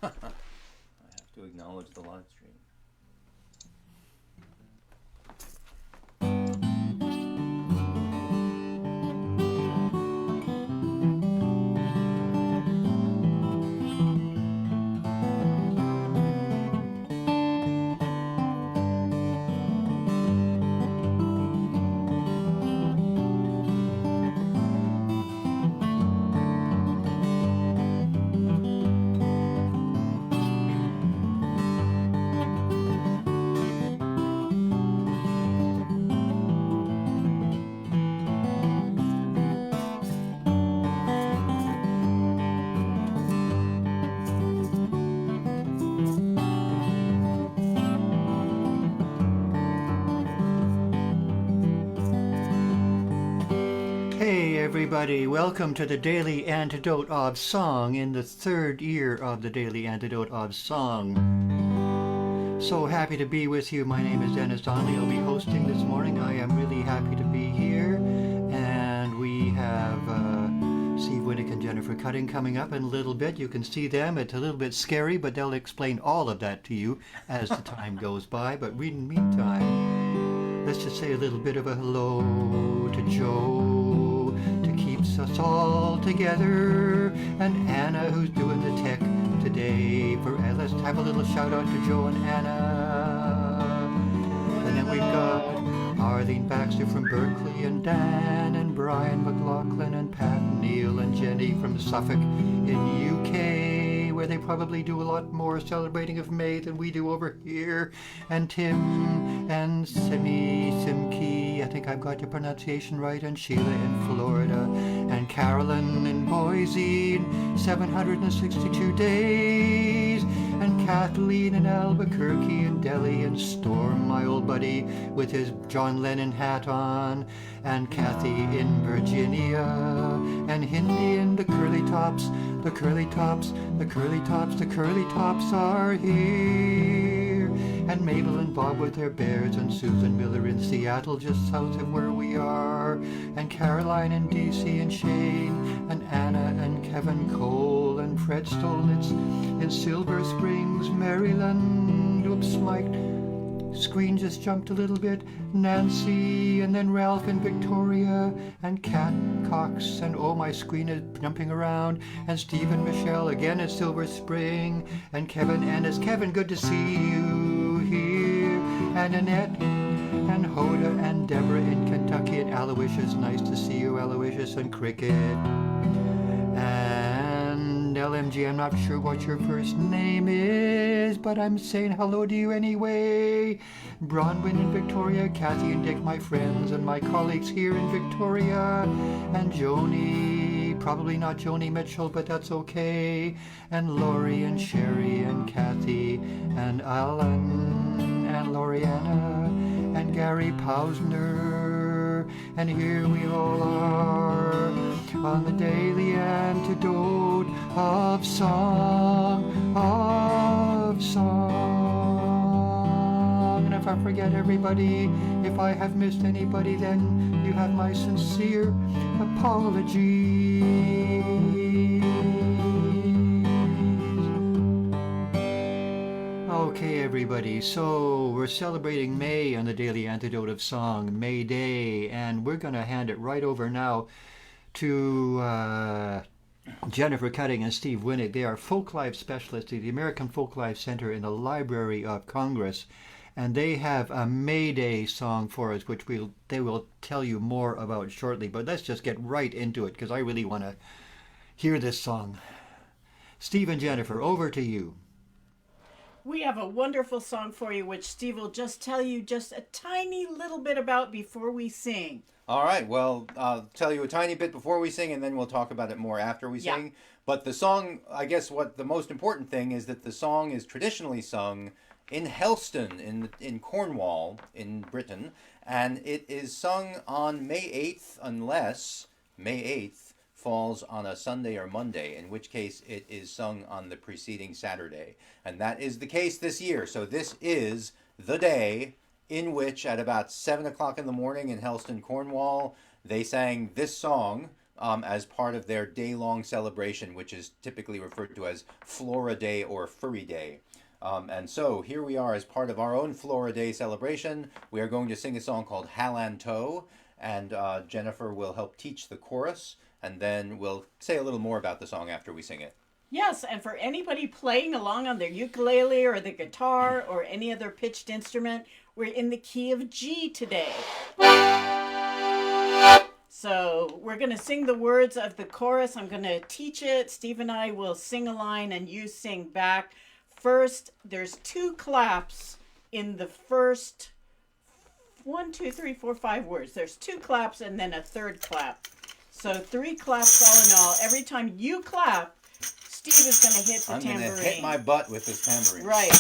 I have to acknowledge the live stream. Hey everybody, welcome to the Daily Antidote of Song in the third year of the Daily Antidote of Song. So happy to be with you. My name is Denis Donnelly. I'll be hosting this morning. I am really happy to be here. And we have Steve Winick and Jennifer Cutting coming up in a little bit. You can see them. It's a little bit scary, but they'll explain all of that to you as the time goes by. But in the meantime, let's just say a little bit of a hello to Joe, to keeps us all together, and Anna, who's doing the tech today. Let's have a little shout out to Joe and Anna. And then we've got Arlene Baxter from Berkeley, and Dan and Brian McLaughlin and Pat Neal and Jenny from Suffolk in UK, where they probably do a lot more celebrating of May than we do over here. And Tim and Simki, I think I've got your pronunciation right, and Sheila in Florida, and Carolyn in Boise in 762 days, and Kathleen in Albuquerque, and Delhi, and Storm, my old buddy with his John Lennon hat on, and Kathy in Virginia, and Hindi in the curly tops, the curly tops, the curly tops, the curly tops are here, and Mabel and Bob with their bears, and Susan Miller in Seattle just south of where we are, and Caroline in DC, and Shane, and Anna and Kevin Cole, and Fred Stolnitz in Silver Springs, Maryland. Oops, my screen just jumped a little bit. Nancy, and then Ralph in Victoria, and Kat Cox, and oh, my screen is jumping around, and Steve and Michelle again at Silver Spring, and Kevin Ennis. Kevin, good to see you here, and Annette, and Hoda, and Deborah in Kentucky, and Aloysius, nice to see you, Aloysius, and Cricket, and LMG, I'm not sure what your first name is, but I'm saying hello to you anyway. Bronwyn in Victoria, Kathy and Dick, my friends and my colleagues here in Victoria, and Joni, probably not Joni Mitchell, but that's okay, and Laurie and Sherry and Kathy and Alan and Loriana and Gary Pausner, and here we all are on the Daily Antidote of Song, of Song. And if I forget everybody, if I have missed anybody, then you have my sincere apologies. Okay, everybody, so we're celebrating May on the Daily Antidote of Song, May Day, and we're going to hand it right over now to Jennifer Cutting and Steve Winick. They are folklife specialists at the American Folklife Center in the Library of Congress, and they have a May Day song for us, which they will tell you more about shortly. But let's just get right into it, because I really want to hear this song. Steve and Jennifer, over to you. We have a wonderful song for you, which Steve will just tell you just a tiny little bit about before we sing. All right, well, I'll tell you a tiny bit before we sing, and then we'll talk about it more after we sing. But the song, I guess what the most important thing is that the song is traditionally sung in Helston, in Cornwall, in Britain, and it is sung on May 8th, unless May 8th falls on a Sunday or Monday, in which case it is sung on the preceding Saturday. And that is the case this year. So this is the day in which at about 7 o'clock in the morning in Helston, Cornwall, they sang this song as part of their day-long celebration, which is typically referred to as Flora Day or Furry Day. And so here we are as part of our own Flora Day celebration. We are going to sing a song called Hal-An-Tow, and Jennifer will help teach the chorus, and then we'll say a little more about the song after we sing it. Yes, and for anybody playing along on their ukulele or the guitar or any other pitched instrument, we're in the key of G today. So we're going to sing the words of the chorus. I'm going to teach it. Steve and I will sing a line and you sing back. First, there's 2 claps in the first 1, 2, 3, 4, 5 words. There's 2 claps and then a 3rd clap. So 3 claps all in all. Every time you clap, Steve is going to hit the tambourine. I'm going to hit my butt with this tambourine. Right.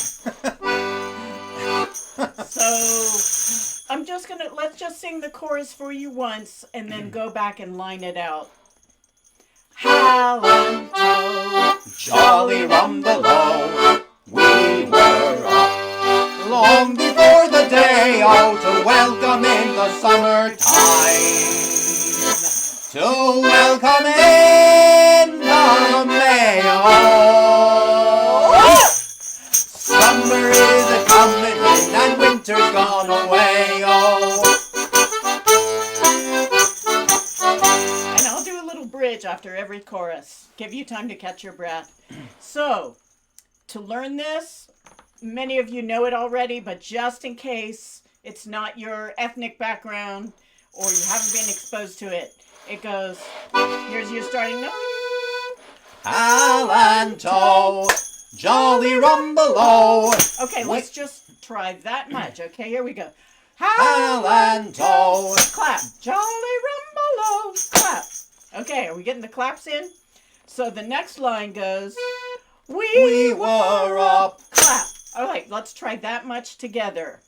So let's just sing the chorus for you once and then go back and line it out. Hal-An-Tow, jolly rumbelow, we were up long before the day, oh, to welcome in the summertime. To welcome in the May, oh. Summer is a-comin' in and winter's gone away, oh. And I'll do a little bridge after every chorus. Give you time to catch your breath. So, to learn this, many of you know it already, but just in case it's not your ethnic background or you haven't been exposed to it, it goes, here's your starting note. Hal-An-Tow, jolly rumbelow. Okay, let's just try that much. Okay, here we go. Hal-An-Tow, clap. Jolly rumbelow, clap. Okay, are we getting the claps in? So the next line goes, we were up, clap. All right, let's try that much together.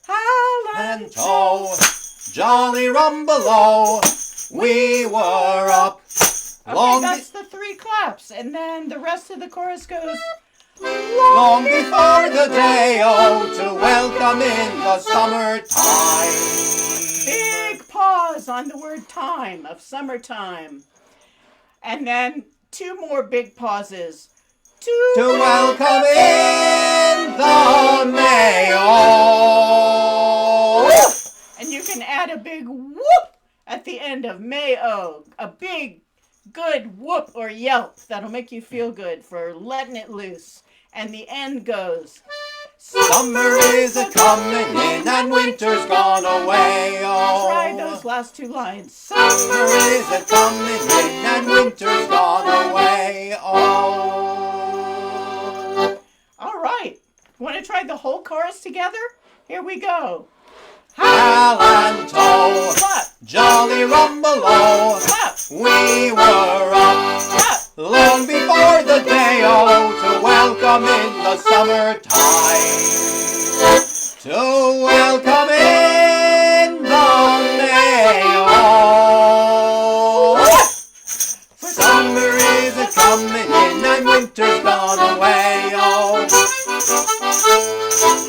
Hal-An-Tow, jolly rumbelow, we were up. Okay, that's the 3 claps, and then the rest of the chorus goes, long before the day, oh, to welcome in the summertime. Big pause on the word time of summertime. And then 2 more big pauses. To welcome in the May, oh. And you can add a big whoop at the end of May-o. A big, good whoop or yelp that'll make you feel good for letting it loose. And the end goes, summer is a-comin' in and winter's gone away, oh. Try those last 2 lines. Summer is a-comin' in and winter's gone away, oh. All right. Want to try the whole chorus together? Here we go. Hal-An-Tow, clap. Jolly rumbelow, Clap. We were up, Clap. long before the day, oh, to welcome in the summertime. To welcome in the May, oh. Summer is a-comin' in and winter's gone away, oh.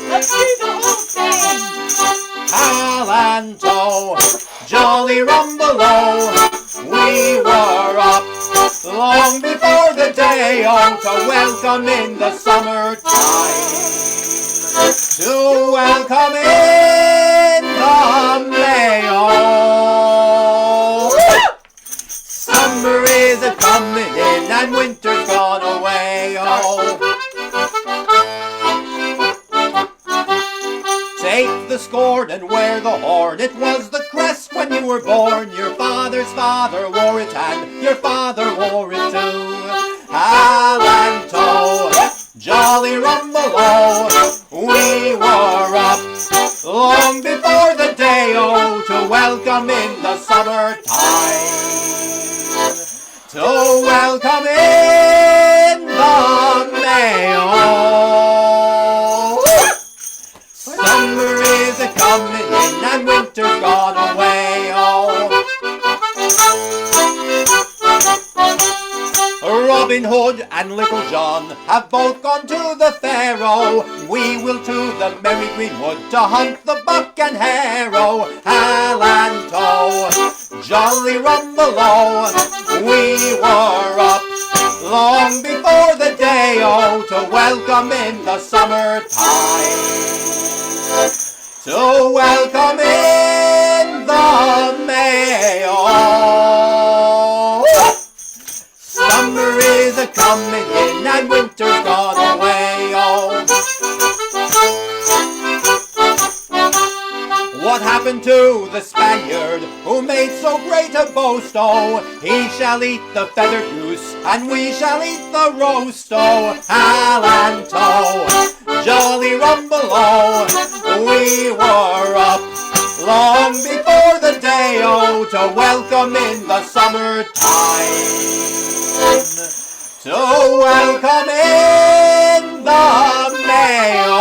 Let's do the whole thing. Hal-An-Tow, jolly rumbelow, we were up long before the day, oh, to welcome in the summertime. To welcome in the May, oh. Summer is a-comin' in and winter's gone away, oh. Take the scorn and wear the horn. It was the crest when you were born. Your father's father wore it and your father wore it too. Hal-An-Tow, jolly rumbelow, we were up long before the day, oh, to welcome in the summertime. To welcome in the May, oh. Summer is a-comin' in and winter's gone away, oh. Robin Hood and Little John have both gone to the Pharaoh. We will to the merry greenwood to hunt the buck and harrow. Hal-An-Tow, jolly rumbelow, we were up long before the day-o to welcome in the summertime. To welcome in the May-o. Summer is a-coming in and winter's gone away, oh. What happened to the Spaniard who made so great a boast, oh? He shall eat the feathered goose and we shall eat the roast, oh. Hal-An-Tow, jolly rumbelow, we were up long before the day-o to welcome in the summertime. To welcome in the May-o.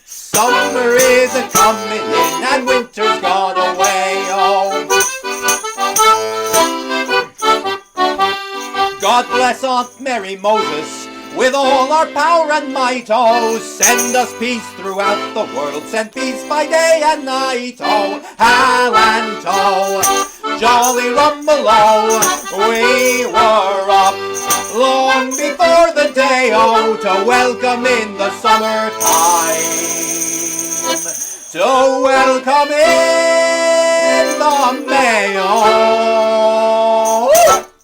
Summer is a-coming in and winter's gone away, oh. God bless Aunt Mary Moses with all our power and might, oh. Send us peace throughout the world, send peace by day and night, oh. Hal-An-Tow, jolly rumbelow, we were up long before the day-o to welcome in the summertime. To welcome in the May-o.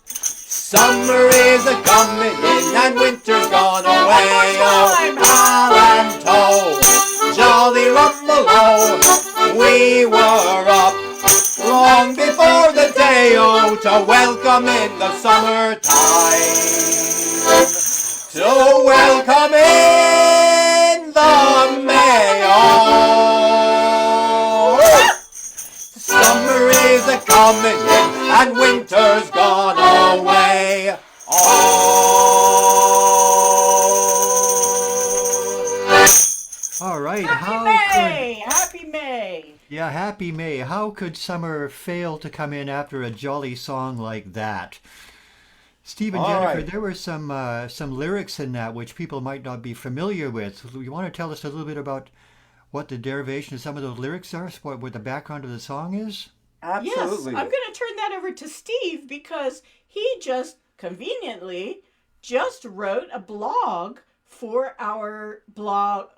Summer is a-coming in and winter's gone away, oh. Hal-An-Tow, jolly rumbelow, we were up long before the day-o to welcome in the summertime. To welcome in the May-o. Summer is a-coming in and winter's gone away, oh. All right, Happy May! Yeah, happy May. How could summer fail to come in after a jolly song like that? Steve and Jennifer, there were some lyrics in that which people might not be familiar with. You want to tell us a little bit about what the derivation of some of those lyrics are, what the background of the song is? Absolutely. Yes, I'm going to turn that over to Steve because he just conveniently just wrote a blog for our blog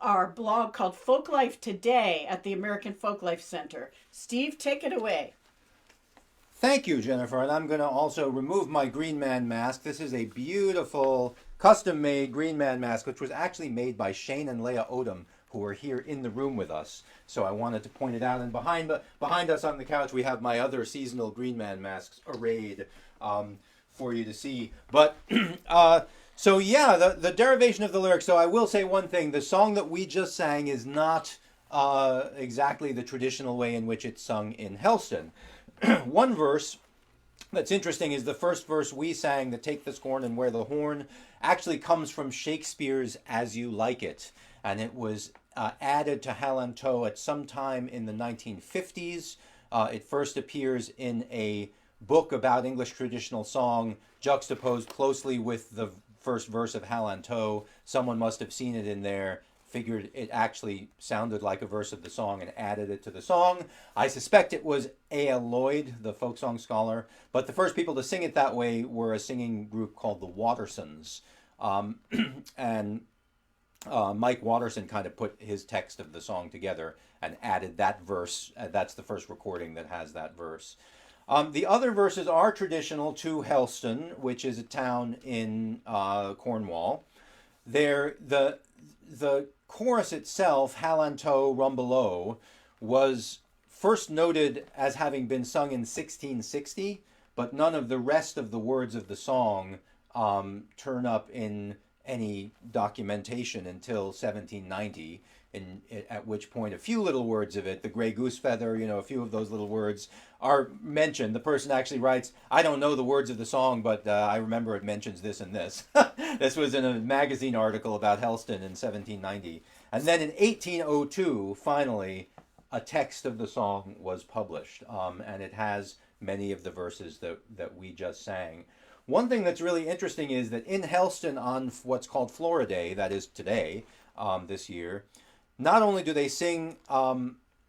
called Folklife Today at the American Folklife Center. Steve, take it away. Thank you, Jennifer. And I'm going to also remove my Green Man mask. This is a beautiful custom-made Green Man mask, which was actually made by Shane and Leah Odom, who are here in the room with us. So I wanted to point it out. And behind us on the couch, we have my other seasonal Green Man masks arrayed for you to see. But so yeah, the derivation of the lyrics. So I will say one thing: the song that we just sang is not exactly the traditional way in which it's sung in Helston. One verse that's interesting is the first verse we sang, the Take the Scorn and Wear the Horn, actually comes from Shakespeare's As You Like It. And it was added to Hal-An-Tow at some time in the 1950s. It first appears in a book about English traditional song, juxtaposed closely with the first verse of Hal-An-Tow. Someone must have seen it in there, figured it actually sounded like a verse of the song and added it to the song. I suspect it was A.L. Lloyd, the folk song scholar, but the first people to sing it that way were a singing group called the Watersons. And Mike Waterson kind of put his text of the song together and added that verse. That's the first recording that has that verse. The other verses are traditional to Helston, which is a town in Cornwall. The chorus itself, Hal-An-Tow, Rumbelow, was first noted as having been sung in 1660, but none of the rest of the words of the song turn up in any documentation until 1790, at which point a few little words of it, the gray goose feather, a few of those little words are mentioned. The person actually writes, I don't know the words of the song, but I remember it mentions this and this. This was in a magazine article about Helston in 1790. And then in 1802, finally, a text of the song was published. And it has many of the verses that we just sang. One thing that's really interesting is that in Helston on what's called Flora Day, that is today, this year, not only do they sing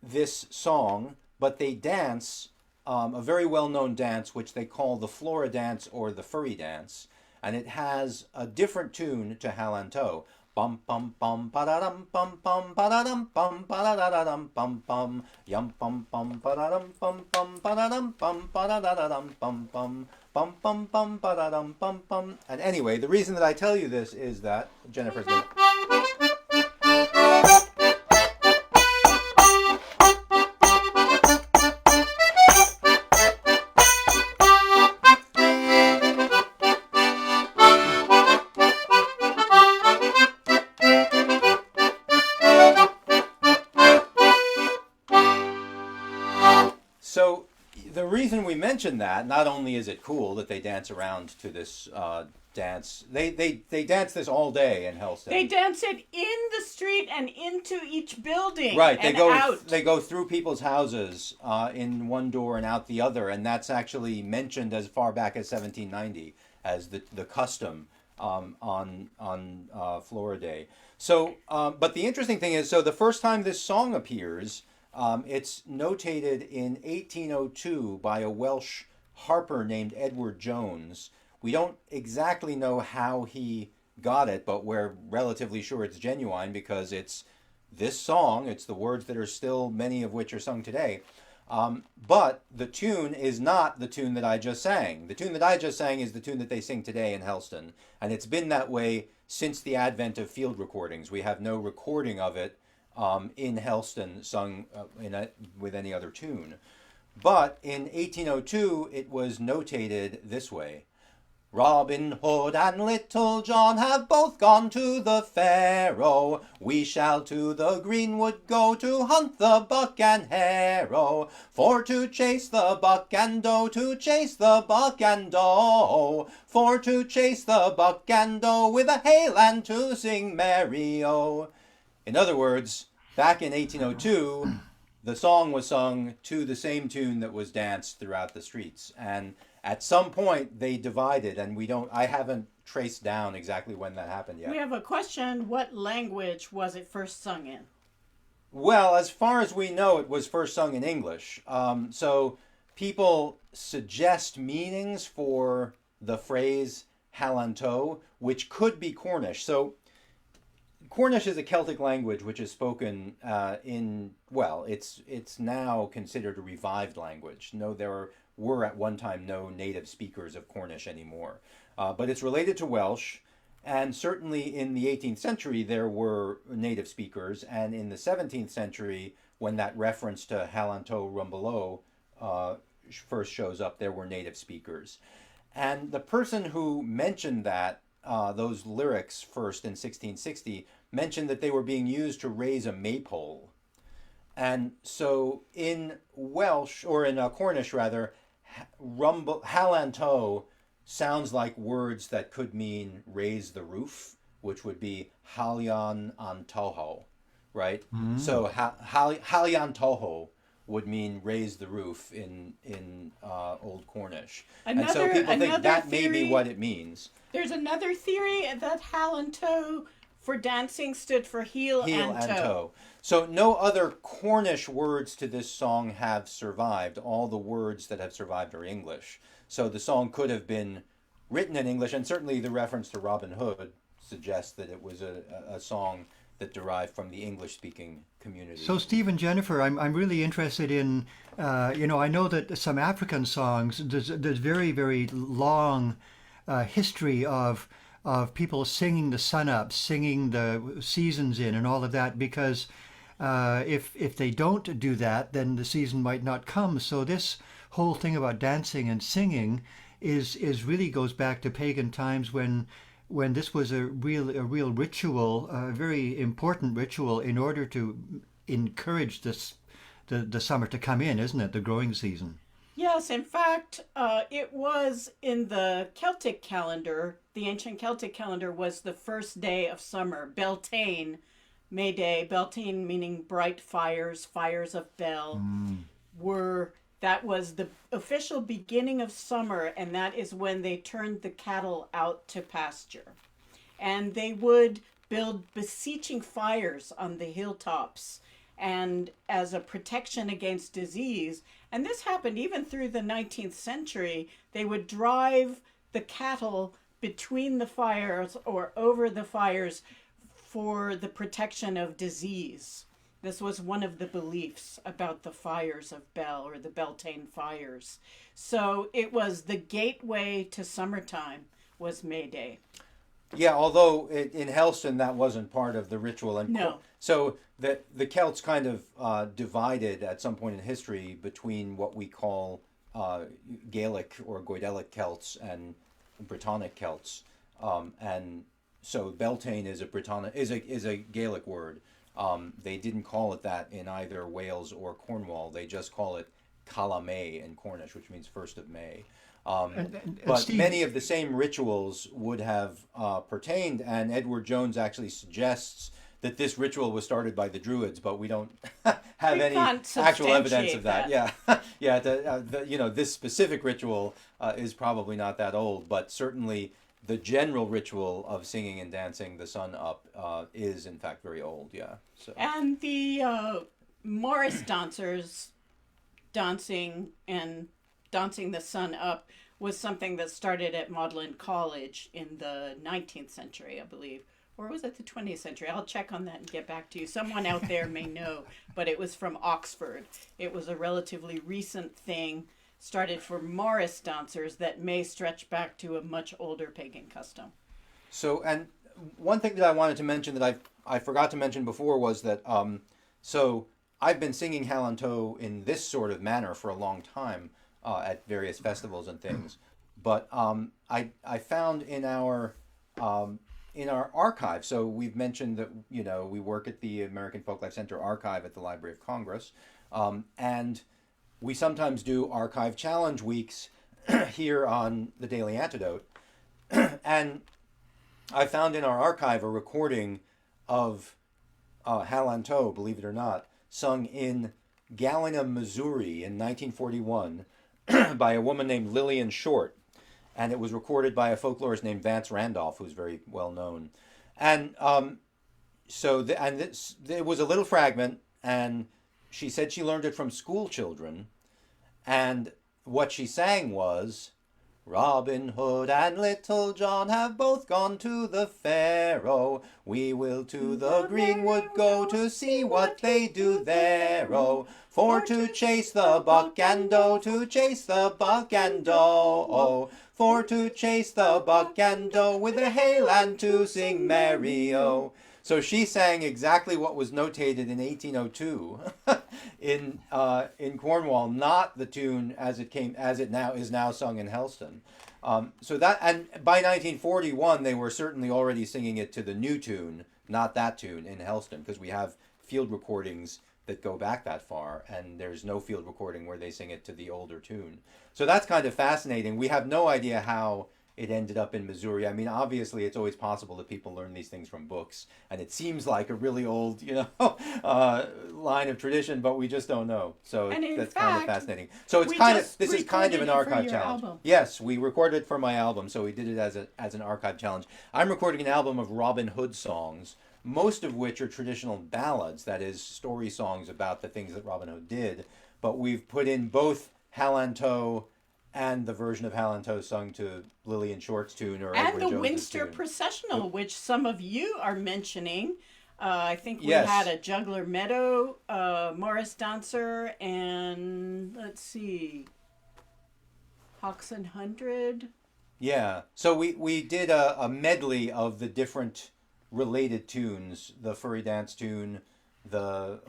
this song, but they dance a very well-known dance which they call the Flora Dance or the Furry Dance, and it has a different tune to Hal-An-Tow. Bum bum bum ba da dum bum bum ba da dum bum ba da da dum bum bum yum bum bum ba da dum bum bum ba da dum bum ba da da dum bum bum bum bum bum ba da dum bum bum. And anyway, the reason that I tell you this is that Jennifer's going to... So the reason we mention that, not only is it cool that they dance around to this dance, they dance this all day in Helston. They dance it in the street and into each building. Right, and out. They go through people's houses in one door and out the other, and that's actually mentioned as far back as 1790 as the custom on Flora Day. So, but the interesting thing is, so the first time this song appears, it's notated in 1802 by a Welsh harper named Edward Jones. We don't exactly know how he got it, but we're relatively sure it's genuine because it's this song. It's the words that are still, many of which are sung today. But the tune is not the tune that I just sang. The tune that I just sang is the tune that they sing today in Helston. And it's been that way since the advent of field recordings. We have no recording of it in Helston sung with any other tune. But in 1802, it was notated this way. Robin Hood and Little John have both gone to the fair-o. We shall to the greenwood go to hunt the buck and hare-o. For to chase the buck and doe, to chase the buck and doe. For to chase the buck and doe with a hail and to sing merry-o. In other words, back in 1802, the song was sung to the same tune that was danced throughout the streets. And at some point, they divided, and I haven't traced down exactly when that happened yet. We have a question. What language was it first sung in? Well, as far as we know, it was first sung in English. So people suggest meanings for the phrase Hal-An-Tow, which could be Cornish. So Cornish is a Celtic language which is spoken it's now considered a revived language. No, there were at one time no native speakers of Cornish anymore. But it's related to Welsh, and certainly in the 18th century there were native speakers, and in the 17th century, when that reference to Hal-An-Tow Rumbelow first shows up, there were native speakers. And the person who mentioned that, those lyrics first in 1660, mentioned that they were being used to raise a maypole. And so in Welsh, or in Cornish rather, Hal-An-Tow sounds like words that could mean raise the roof, which would be Hal-An-Tow, right? Mm. So Hal-An-Tow would mean raise the roof in Old Cornish. And so people think that may be what it means. There's another theory that Hal-An-Tow for dancing stood for heel and toe. So no other Cornish words to this song have survived. All the words that have survived are English. So the song could have been written in English, and certainly the reference to Robin Hood suggests that it was a song that derived from the English-speaking community. So Steve and Jennifer, I'm really interested in, I know that some African songs, there's very, very long history of people singing the sun up, singing the seasons in and all of that, because if they don't do that, then the season might not come. So this whole thing about dancing and singing is really goes back to pagan times when this was a real ritual, a very important ritual in order to encourage the summer to come in, isn't it? The growing season. Yes, in fact, it was in the Celtic calendar. The ancient Celtic calendar was the first day of summer, Beltane, May Day. Beltane meaning bright fires, fires of Bel, were that was the official beginning of summer, and that is when they turned the cattle out to pasture. And they would build beseeching fires on the hilltops and as a protection against disease. And this happened even through the 19th century. They would drive the cattle between the fires or over the fires for the protection of disease. This was one of the beliefs about the fires of Bel, or the Beltane fires. So it was the gateway to summertime was May Day. Yeah, although in Helston that wasn't part of the ritual. And No. So the Celts kind of divided at some point in history between what we call Gaelic or Goidelic Celts and Brittonic Celts. And so Beltane is a Gaelic word. They didn't call it that in either Wales or Cornwall. They just call it Cala May in Cornish, which means 1st of May. But Steve, many of the same rituals would have pertained, and Edward Jones actually suggests that this ritual was started by the Druids, but we don't have any actual evidence of that. Yeah, yeah. This specific ritual is probably not that old, but certainly the general ritual of singing and dancing the sun up is in fact very old. Yeah. So. And the Morris dancers dancing the sun up was something that started at Magdalen College in the 19th century, I believe. Or was it the 20th century? I'll check on that and get back to you. Someone out there may know, but it was from Oxford. It was a relatively recent thing, started for Morris dancers, that may stretch back to a much older pagan custom. So, and one thing that I wanted to mention that I forgot to mention before was that, so I've been singing Hal-An-Tow in this sort of manner for a long time at various festivals and things. But I found in our archive, so we've mentioned that, we work at the American Folklife Center archive at the Library of Congress, and we sometimes do archive challenge weeks here on the Daily Antidote. And I found in our archive a recording of Hal-An-Tow, believe it or not, sung in Galena, Missouri in 1941 by a woman named Lillian Short. And it was recorded by a folklorist named Vance Randolph, who's very well known. And it was a little fragment, and she said she learned it from school children. And what she sang was, Robin Hood and Little John have both gone to the fair, oh, we will to the greenwood go to see what they do there, oh, for to chase the buck and doe, to chase the buck and doe, oh, for to chase the buck and doe with a hail and to sing merry, oh. So she sang exactly what was notated in 1802 in Cornwall, not the tune as it now is sung in Helston. So that, and by 1941 they were certainly already singing it to the new tune, not that tune in Helston, because we have field recordings that go back that far, and there's no field recording where they sing it to the older tune. So that's kind of fascinating. We have no idea how it ended up in Missouri. I mean, obviously, it's always possible that people learn these things from books, and it seems like a really old, line of tradition, but we just don't know. So that's kind of fascinating. So it's this is kind of an archive challenge. Album. Yes, we recorded it for my album, so we did it as an archive challenge. I'm recording an album of Robin Hood songs, most of which are traditional ballads, that is, story songs about the things that Robin Hood did. But we've put in both Hal-An-Tow and the version of Hal-An-Tow sung to Lillian Short's tune or and Edward the Jones's Winster tune. Processional, which some of you are mentioning. I think we Yes. had a Juggler Meadow, Morris dancer, and let's see, Hoxton 100. Yeah. So we did a medley of the different related tunes, the Furry Dance tune, the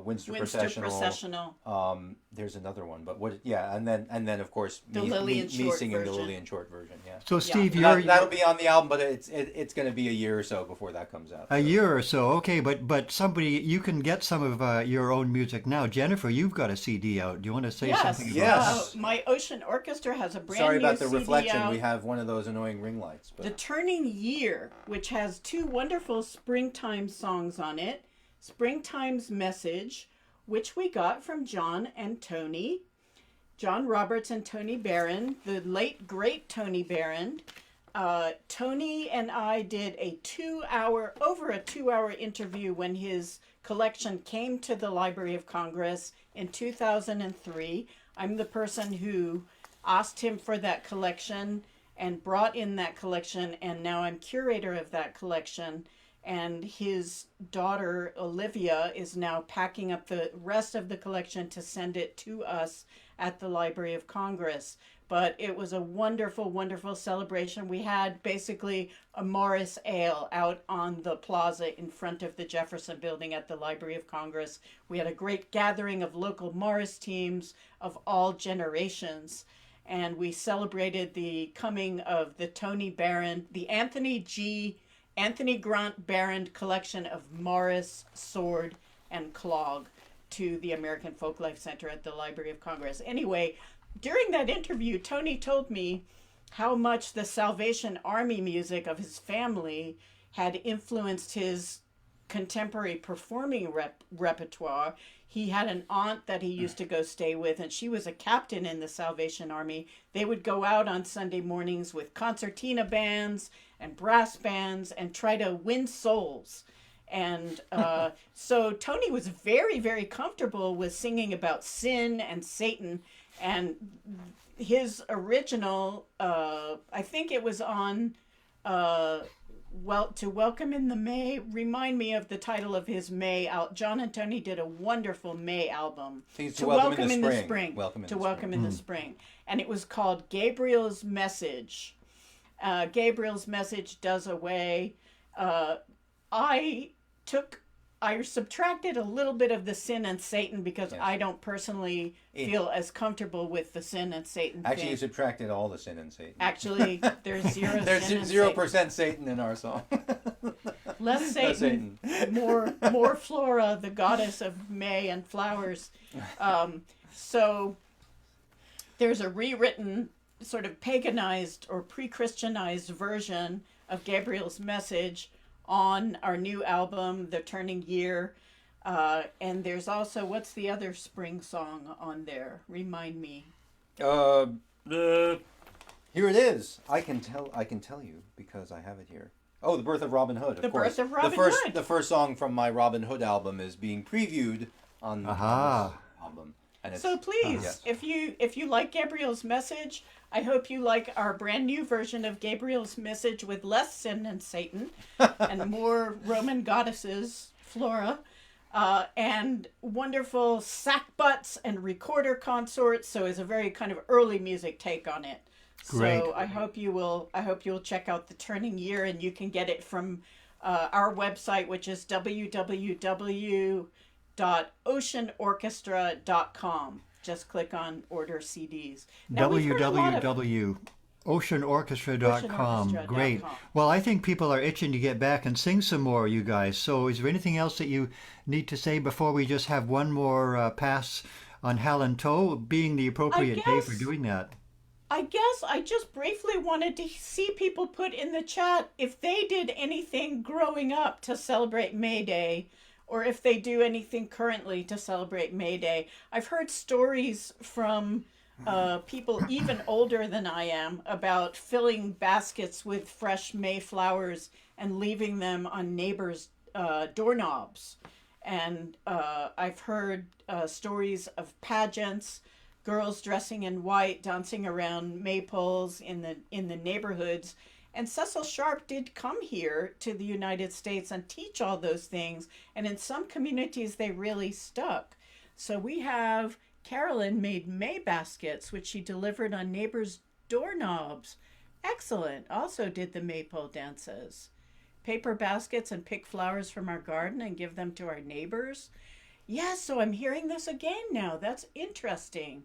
Winster Processional. There's another one, but and then of course The me Lillian Short singing version. the Lillian Short version. Yeah. So Steve, That'll be on the album, but it's going to be a year or so before that comes out. a year or so, okay, but somebody, you can get some of your own music now. Jennifer, you've got a CD out. Do you want to say something about Yes. My Ocean Orchestra has a brand Sorry new about the CD reflection. out. We have one of those annoying ring lights. But The Turning Year, which has 2 wonderful springtime songs on it. Springtime's Message, which we got from John and Tony, John Roberts and Tony Barron, the late great Tony Barron. Tony and I did over a 2-hour interview when his collection came to the Library of Congress in 2003. I'm the person who asked him for that collection and brought in that collection, and now I'm curator of that collection. And his daughter, Olivia, is now packing up the rest of the collection to send it to us at the Library of Congress. But it was a wonderful, wonderful celebration. We had basically a Morris Ale out on the plaza in front of the Jefferson Building at the Library of Congress. We had a great gathering of local Morris teams of all generations. And we celebrated the coming of the Tony Barron, the Anthony Grant Barron collection of Morris, sword, and clog to the American Folklife Center at the Library of Congress. Anyway, during that interview, Tony told me how much the Salvation Army music of his family had influenced his contemporary performing repertoire. He had an aunt that he used to go stay with, and she was a captain in the Salvation Army. They would go out on Sunday mornings with concertina bands and brass bands and try to win souls. And so Tony was very, very comfortable with singing about sin and Satan. And his original, I think it was on To Welcome in the May. Remind me of the title of his May out. John and Tony did a wonderful May album. To Welcome in the Spring. Welcome in the Spring. And it was called Gabriel's Message. Gabriel's Message does away. I subtracted a little bit of the sin and Satan because I don't personally feel as comfortable with the sin and Satan Actually, thing. you subtracted all the sin and Satan. Actually, there's zero There's sin and 0% Satan in our song. Less Satan, more Flora, the goddess of May and flowers. So there's a rewritten, sort of paganized or pre-Christianized version of Gabriel's Message on our new album, The Turning Year. And there's also, what's the other spring song on there? Remind me. Here it is. I can tell you because I have it here. Oh, The Birth of Robin Hood, of course. Birth of Robin Hood. The first song from my Robin Hood album is being previewed on this album. And so please, if you like Gabriel's Message, I hope you like our brand new version of Gabriel's Message with less sin and Satan and more Roman goddesses, Flora, and wonderful sackbuts and recorder consorts. So it's a very kind of early music take on it. Great. So I hope you will check out The Turning Year, and you can get it from our website, which is www.oceanorchestra.com. Just click on Order CDs. www.oceanorchestra.com. Great. Well, I think people are itching to get back and sing some more, you guys. So is there anything else that you need to say before we just have one more pass on Hal-An-Tow, being the appropriate day for doing that? I guess I just briefly wanted to see people put in the chat if they did anything growing up to celebrate May Day, or if they do anything currently to celebrate May Day. I've heard stories from people even older than I am about filling baskets with fresh May flowers and leaving them on neighbors' doorknobs. And I've heard stories of pageants, girls dressing in white, dancing around maypoles in the neighborhoods. And Cecil Sharp did come here to the United States and teach all those things. And in some communities, they really stuck. So we have Carolyn made May baskets, which she delivered on neighbors' doorknobs. Excellent. Also did the maypole dances. Paper baskets and pick flowers from our garden and give them to our neighbors. Yes, so I'm hearing this again now. That's interesting.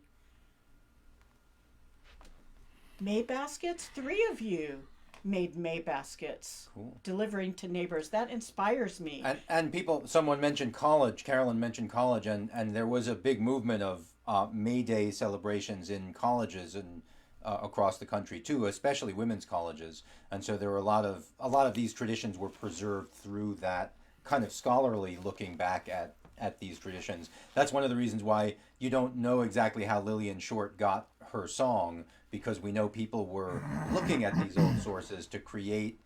May baskets? 3 of you made May baskets. Cool. Delivering to neighbors. That inspires me. And someone mentioned college. Carolyn mentioned college, and there was a big movement of May Day celebrations in colleges and across the country too, especially women's colleges. And so there were a lot of these traditions were preserved through that kind of scholarly looking back at these traditions. That's one of the reasons why you don't know exactly how Lillian Short got her song, because we know people were looking at these old sources to create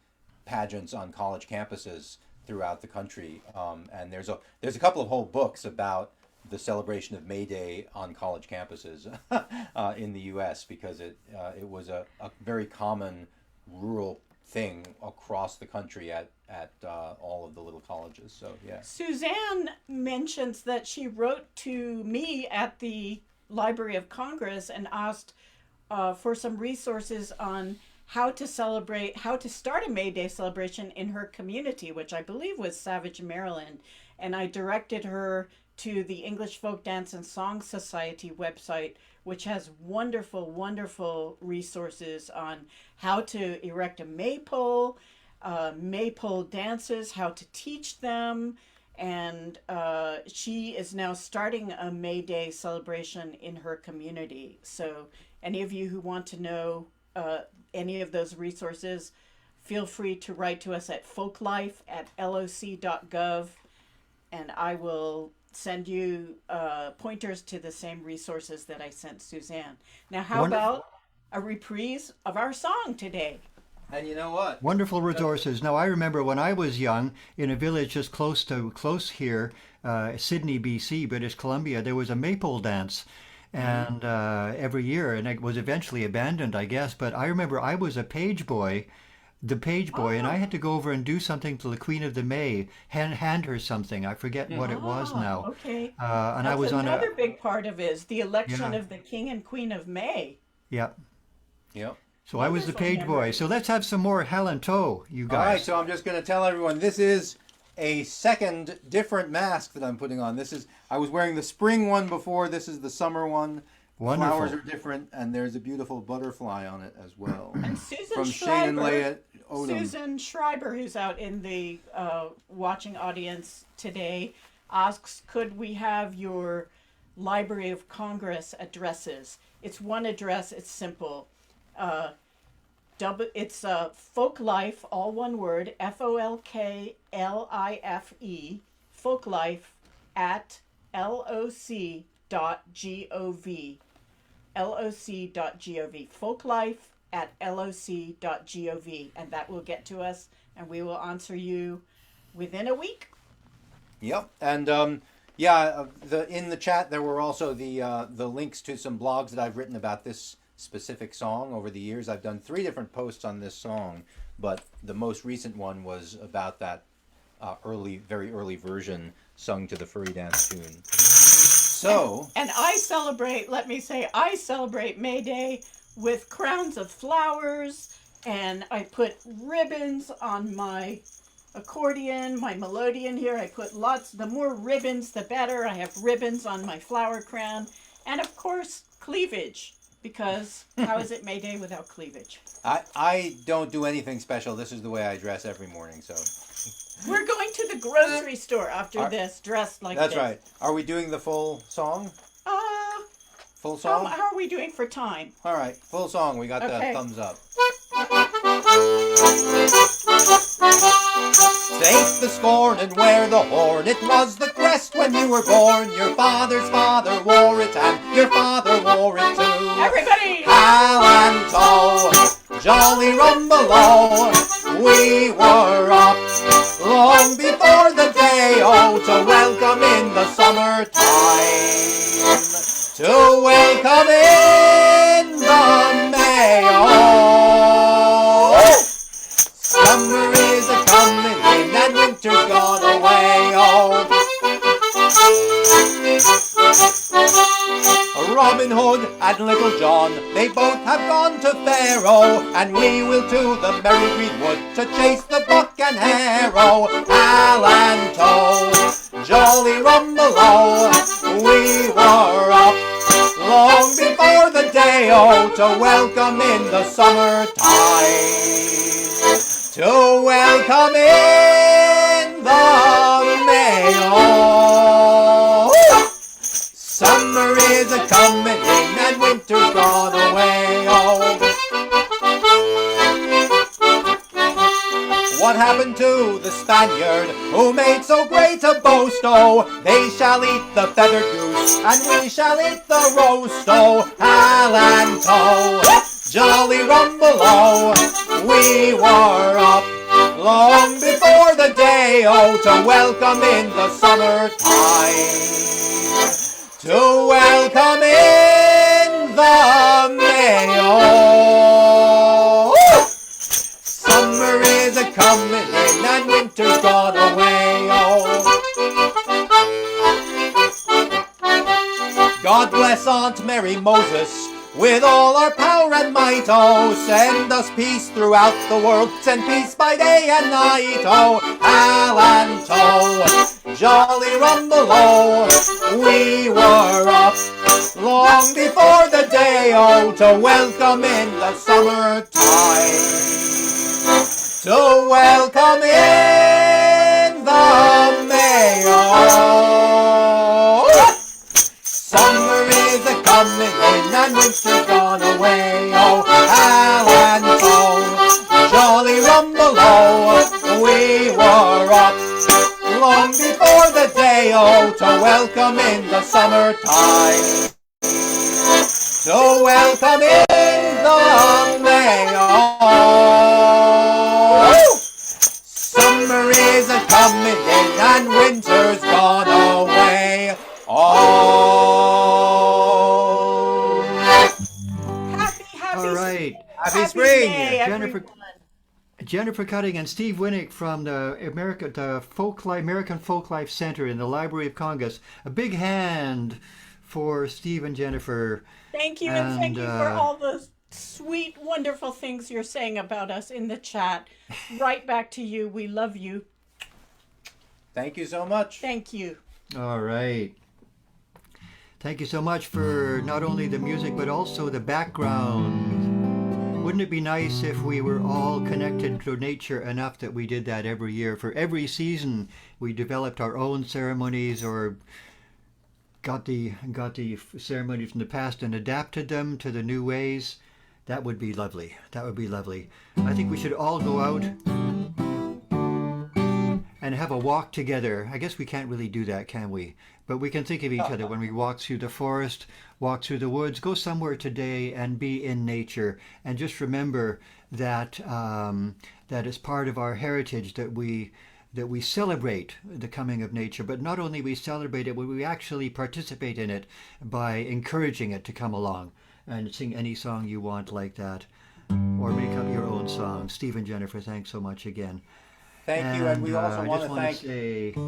pageants on college campuses throughout the country. And there's a couple of whole books about the celebration of May Day on college campuses in the U.S. because it was a very common rural thing across the country at all of the little colleges. So yeah. Suzanne mentions that she wrote to me at the Library of Congress and asked for some resources on how to start a May Day celebration in her community, which I believe was Savage, Maryland. And I directed her to the English Folk Dance and Song Society website, which has wonderful, wonderful resources on how to erect a maypole, maypole dances, how to teach them. And she is now starting a May Day celebration in her community. So any of you who want to know any of those resources, feel free to write to us at folklife@loc.gov, and I will send you pointers to the same resources that I sent Suzanne. Now, how about a reprise of our song today? And you know what? Wonderful resources. Now, I remember when I was young, in a village just close here, Sydney, BC, British Columbia, there was a maypole dance. And every year, and it was eventually abandoned, I guess. But I remember I was a page boy, and I had to go over and do something to the Queen of the May, hand her something. I forget what it was now. Okay. And that's I was another big part of it is the election of the King and Queen of May. Yep. Yep. So I was the page boy. So let's have some more Hal-An-Tow, you guys. All right, so I'm just going to tell everyone this is a second different mask that I'm putting on. I was wearing the spring one before. This is the summer one. Wonderful. Flowers are different, and there's a beautiful butterfly on it as well. And Susan From Schreiber, Shane and Leah Odom. Susan Schreiber, who's out in the watching audience today, asks, could we have your Library of Congress addresses? It's one address. It's simple. It's Folklife, all one word, FOLKLIFE, Folklife at LOC.gov. LOC.gov. Folklife at LOC.gov. And that will get to us, and we will answer you within a week. Yep. And in the chat there were also the links to some blogs that I've written about this specific song over the years. I've done 3 different posts on this song, but the most recent one was about that very early version sung to the furry dance tune. So, and I celebrate May Day with crowns of flowers, and I put ribbons on my accordion, my melodeon here. I put the more ribbons the better. I have ribbons on my flower crown, and of course cleavage, because how is it May Day without cleavage? I don't do anything special. This is the way I dress every morning, so. We're going to the grocery store after this, dressed like That's this. right. Are we doing the full song? Full song? How are we doing for time? All right, full song. We got the thumbs up. State the scorn and wear the horn. It was the crest when you were born. Your father's father wore it and your father wore it too. Everybody! Hal-An-Tow, jolly rumbelow. We were up long before the day, to welcome in the summertime. To welcome in the May, summer is a-coming in and winter's gone away, Robin Hood and Little John, they both have gone to Pharaoh, and we will to the merry green wood to chase the buck and harrow. Hal-An-Tow, jolly rumbelow, we were up long before the day, to welcome in the summertime. To welcome in the May, summer is a-coming in and winter's gone away, What happened to the Spaniard who made so great a boast? Oh, they shall eat the feathered goose, and we shall eat the roast. Oh, Hal-An-Tow, jolly rumble-o, we were up long before the day, oh, to welcome in the summertime, to welcome in the May, oh. Summer is a-comin' in and winter's gone away, oh. God bless Aunt Mary Moses with all our power and might, oh. Send us peace throughout the world, send peace by day and night, oh. Hal-An-Tow, jolly rumble-o, we were up long before the day, oh, to welcome in the summertime, to welcome in the May, oh. Summer is a-comin' in and winter's gone away, oh. Hal-An-Tow, jolly rumble-o, we were up long before the day, oh, to welcome in the summertime, to welcome in the May, oh. Summer is a-comin' in and winter's gone away, oh. Happy All right. Happy spring! May, everyone. Jennifer Cutting and Steve Winick from the American Folklife Center in the Library of Congress. A big hand for Steve and Jennifer. Thank you, and thank you for all the sweet, wonderful things you're saying about us in the chat. Right back to you. We love you. Thank you so much. Thank you. All right. Thank you so much for not only the music but also the background. Wouldn't it be nice if we were all connected to nature enough that we did that every year? For every season, we developed our own ceremonies or got the ceremonies from the past and adapted them to the new ways. That would be lovely. That would be lovely. I think we should all go out and have a walk together. I guess we can't really do that, can we? But we can think of each other when we walk through the forest, walk through the woods, go somewhere today and be in nature. And just remember that that is part of our heritage, that we celebrate the coming of nature. But not only we celebrate it, but we actually participate in it by encouraging it to come along and sing any song you want like that. Or make up your own song. Steve and Jennifer, thanks so much again. Thank you, and we also want to wanna thank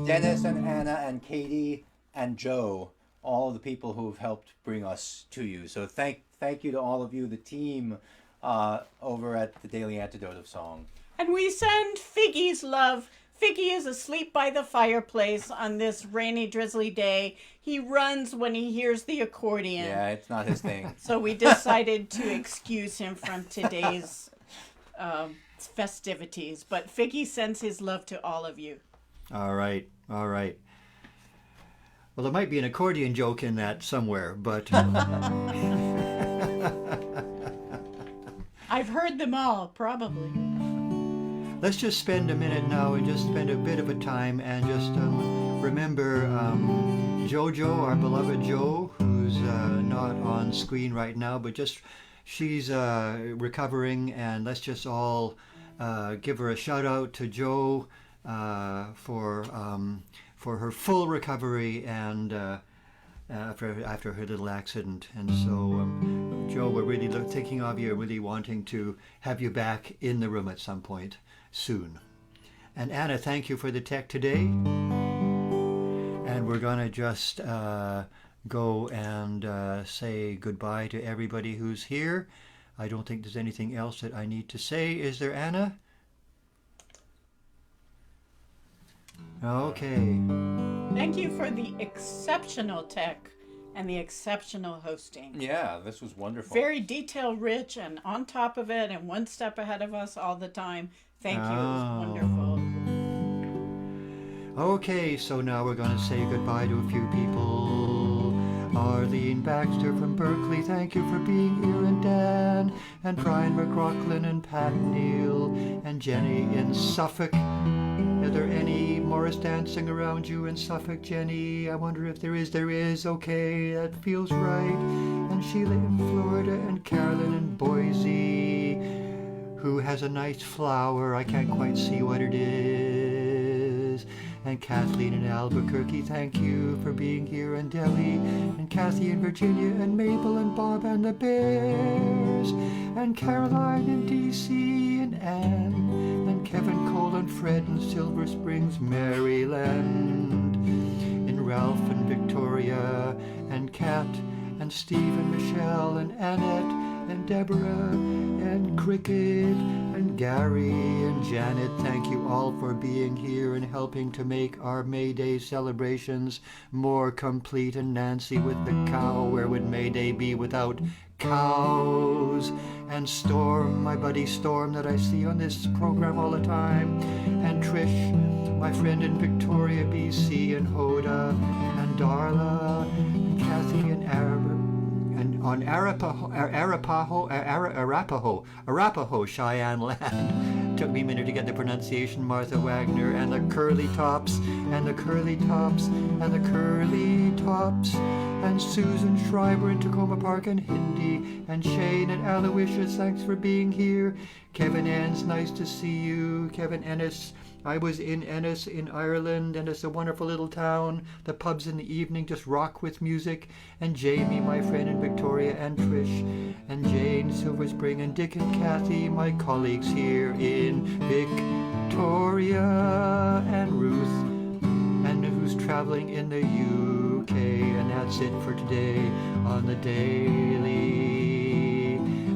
Dennis and Anna and Katie and Joe, all of the people who have helped bring us to you. So thank you to all of you, the team over at the Daily Antidote of Song. And we send Figgy's love. Figgy is asleep by the fireplace on this rainy, drizzly day. He runs when he hears the accordion. Yeah, it's not his thing. So we decided to excuse him from today's festivities. But Figgy sends his love to all of you. All right, all right. Well, there might be an accordion joke in that somewhere, but... I've heard them all, probably. Let's just spend a minute now and just spend a bit of a time and just remember Jojo, our beloved Jo, who's not on screen right now, but just she's recovering, and let's just all give her a shout out to Jo for her full recovery and after her little accident. And so, Jo, we're really thinking of you, really wanting to have you back in the room at some point soon. And Anna, thank you for the tech today. And we're gonna just go and say goodbye to everybody who's here. I don't think there's anything else that I need to say. Is there, Anna? Okay. Thank you for the exceptional tech and the exceptional hosting. Yeah, this was wonderful. Very detail rich and on top of it and one step ahead of us all the time. Thank you. It was wonderful. Okay, so now we're going to say goodbye to a few people. Arlene Baxter from Berkeley, thank you for being here, and Dan, and Brian McLaughlin, and Pat Neal, and Jenny in Suffolk. Are there any Morris dancing around you in Suffolk, Jenny? I wonder if there is. There is. Okay, that feels right. And Sheila in Florida, and Carolyn in Boise, who has a nice flower. I can't quite see what it is. And Kathleen in Albuquerque, thank you for being here. And Delhi, and Kathy in Virginia, and Mabel and Bob and the Bears, and Caroline in D.C., and Anne, and Kevin, Cole, and Fred in Silver Springs, Maryland, in Ralph and Victoria, and Kat, and Steve and Michelle, and Annette, and Deborah, and Cricket, and Gary, and Janet. Thank you all for being here and helping to make our May Day celebrations more complete. And Nancy with the cow, where would May Day be without cows? And Storm, my buddy Storm that I see on this program all the time, and Trish, my friend in Victoria, BC, and Hoda, and Darla, and Kathy and Arab, and on Arapaho, Cheyenne land. Took me a minute to get the pronunciation. Martha Wagner, and the Curly Tops, and the Curly Tops, and the Curly Tops, and Susan Schreiber in Tacoma Park, and Hindi, and Shane and Aloysius, thanks for being here. Kevin Enns, nice to see you. Kevin Ennis, I was in Ennis in Ireland, and it's a wonderful little town. The pubs in the evening just rock with music. And Jamie, my friend in Victoria, and Trish, and Jane, Silver Spring, and Dick and Kathy, my colleagues here in Victoria, and Ruth, and who's traveling in the UK. And that's it for today on the Daily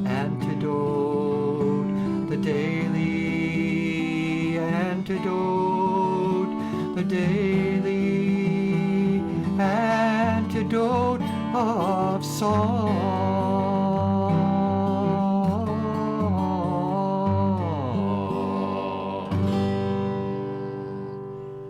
Antidote, the Daily Antidote, the Daily Antidote of Song.